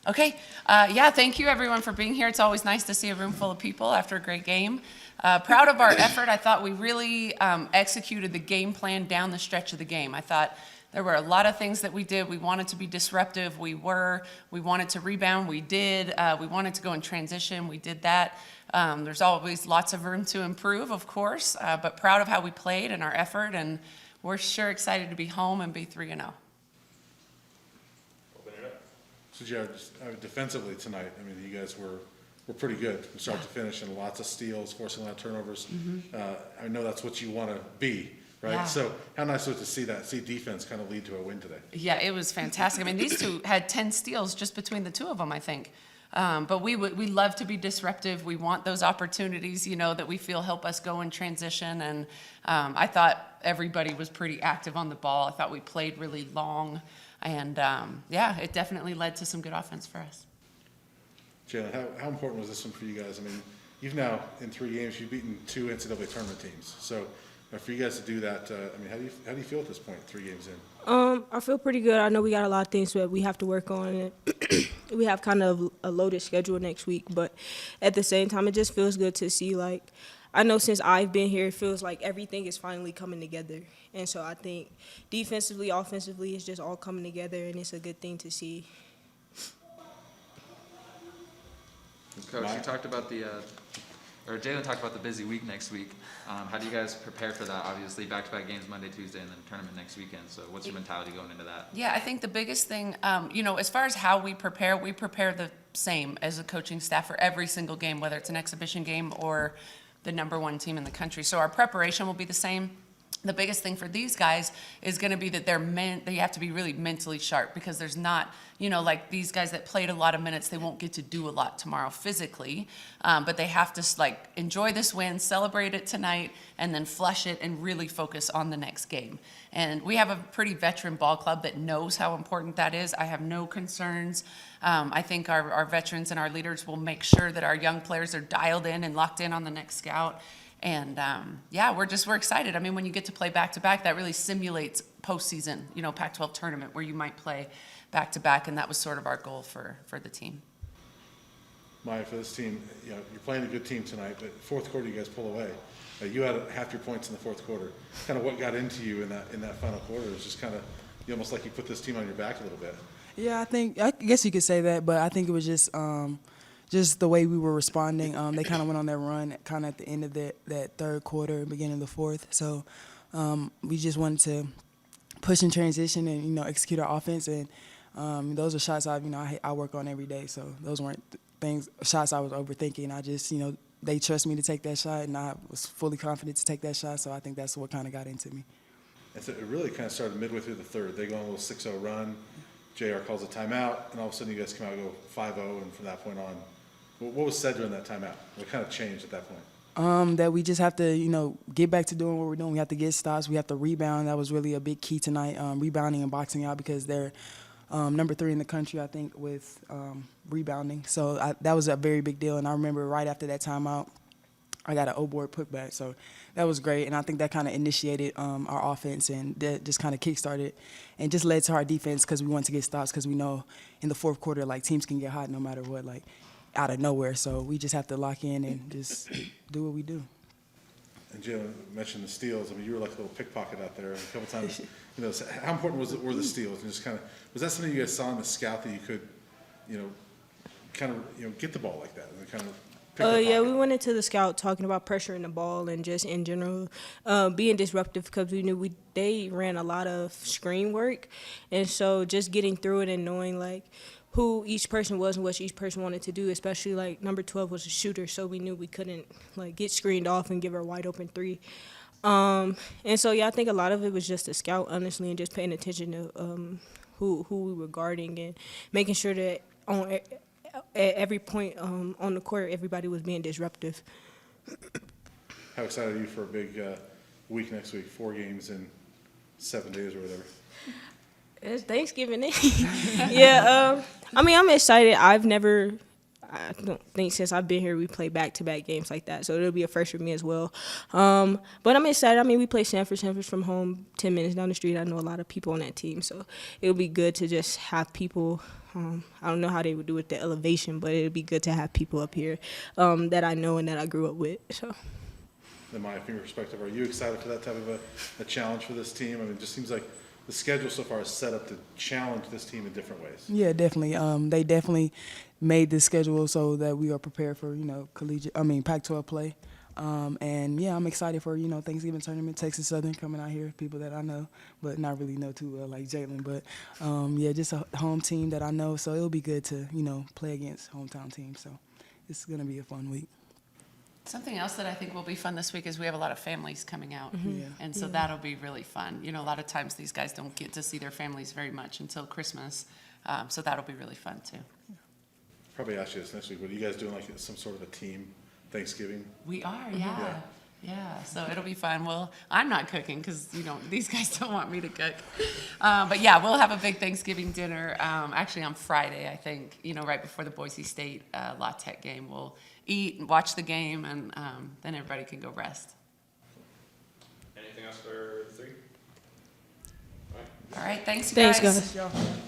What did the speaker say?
Okay. Yeah, thank you everyone for being here. It's always nice to see a room full of people after a great game. Proud of our effort. I thought we really executed the game plan down the stretch of the game. I thought there were a lot of things that we did. We wanted to be disruptive. We wanted to rebound. We did. We wanted to go in transition. We did that. There's always lots of room to improve, of course, but proud of how we played and our effort, and we're sure excited to be home and be 3-0. So, Jared, defensively tonight, I mean, you guys were pretty good from start to finish, and lots of steals, forcing a lot of turnovers. I know that's what you want to be, right? Yeah. So how nice was it to see defense kind of lead to a win today? Yeah, it was fantastic. I mean, these two had 10 steals just between the two of them, I think. But we love to be disruptive. We want those opportunities, that we feel help us go in transition. And I thought everybody was pretty active on the ball. I thought we played really long. And, it definitely led to some good offense for us. Jaylyn, how important was this one for you guys? I mean, you've now, in 3 games, you've beaten 2 NCAA tournament teams. So for you guys to do that, how do you feel at this point, 3 games in? I feel pretty good. I know we got a lot of things that we have to work on. And we have kind of a loaded schedule next week. But at the same time, it just feels good to see, I know since I've been here, it feels like everything is finally coming together. And so I think defensively, offensively, it's just all coming together, and it's a good thing to see. Coach, you talked about Jaylyn talked about the busy week next week. How do you guys prepare for that? Obviously, back-to-back games Monday, Tuesday, and then tournament next weekend. So what's your mentality going into that? Yeah, I think the biggest thing, as far as how we prepare the same as a coaching staff for every single game, whether it's an exhibition game or the #1 team in the country. So our preparation will be the same. The biggest thing for these guys is going to be that they have to be really mentally sharp, because there's not, like these guys that played a lot of minutes, they won't get to do a lot tomorrow physically, but they have to enjoy this win, celebrate it tonight, and then flush it and really focus on the next game. And we have a pretty veteran ball club that knows how important that is. I have no concerns. I think our veterans and our leaders will make sure that our young players are dialed in and locked in on the next scout. And we're excited. I mean, when you get to play back-to-back, that really simulates postseason, Pac-12 tournament where you might play back-to-back, and that was sort of our goal for the team. Mya, for this team, you're playing a good team tonight, but fourth quarter you guys pull away. You had half your points in the fourth quarter. Kind of what got into you in that final quarter? It was just kind of almost like you put this team on your back a little bit. Yeah, I guess you could say that, but I think it was just the way we were responding. They kind of went on that run kind of at the end of that third quarter, beginning of the fourth. So we just wanted to push in transition and, execute our offense. And those are shots I work on every day. So those weren't shots I was overthinking. I just, they trust me to take that shot, and I was fully confident to take that shot. So I think that's what kind of got into me. And so it really kind of started midway through the third. They go on a little 6-0 run. JR calls a timeout, and all of a sudden you guys come out and go 5-0, and from that point on, what was said during that timeout? What kind of changed at that point? That we just have to, get back to doing what we're doing. We have to get stops. We have to rebound. That was really a big key tonight, rebounding and boxing out, because they're #3 in the country, I think, with rebounding. So that was a very big deal. And I remember right after that timeout, I got an O-board putback. So that was great. And I think that kind of initiated our offense, and that just kind of kickstarted and just led to our defense, because we wanted to get stops, because we know in the fourth quarter, teams can get hot no matter what, out of nowhere. So we just have to lock in and just do what we do. And Jaylyn mentioned the steals. I mean, you were like a little pickpocket out there a couple times. How important were the steals? And just kind of, was that something you guys saw in the scout, that you could, get the ball like that and kind of pick the pocket? We went into the scout talking about pressuring the ball and just in general being disruptive, because we knew they ran a lot of screen work, and so just getting through it and knowing who each person was and what each person wanted to do, especially number 12 was a shooter, so we knew we couldn't get screened off and give her a wide open 3. And so I think a lot of it was just a scout, honestly, and just paying attention to who we were guarding and making sure that at every point on the court everybody was being disruptive. How excited are you for a big week next week? 4 games in 7 days or whatever. It's Thanksgiving. Yeah, I'm excited. I don't think since I've been here we play back-to-back games like that. So it'll be a first for me as well. But I'm excited. I mean, we play Sanford. Sanford's from home, 10 minutes down the street. I know a lot of people on that team, so it'll be good to just have people. I don't know how they would do with the elevation, but it'd be good to have people up here that I know and that I grew up with. So. Then Mya, from your perspective, are you excited for that type of a challenge for this team? I mean, it just seems like the schedule so far is set up to challenge this team in different ways. Yeah, definitely. They definitely made this schedule so that we are prepared for, Pac-12 play. And yeah, I'm excited for, Thanksgiving tournament, Texas Southern coming out here, people that I know, but not really know too well, like Jaylyn. But yeah, just a home team that I know, so it'll be good to, play against hometown teams. So it's going to be a fun week. Something else that I think will be fun this week is we have a lot of families coming out. Yeah. And so that'll be really fun. A lot of times these guys don't get to see their families very much until Christmas. So that'll be really fun too. Probably ask you this next week, but are you guys doing like some sort of a team Thanksgiving? We are, yeah. Yeah, so it'll be fun. Well, I'm not cooking because, these guys don't want me to cook. But yeah, we'll have a big Thanksgiving dinner actually on Friday, I think, right before the Boise State La Tech game. We'll eat and watch the game, and then everybody can go rest. Anything else for 3? All right, thanks, you Thanks, guys. guys.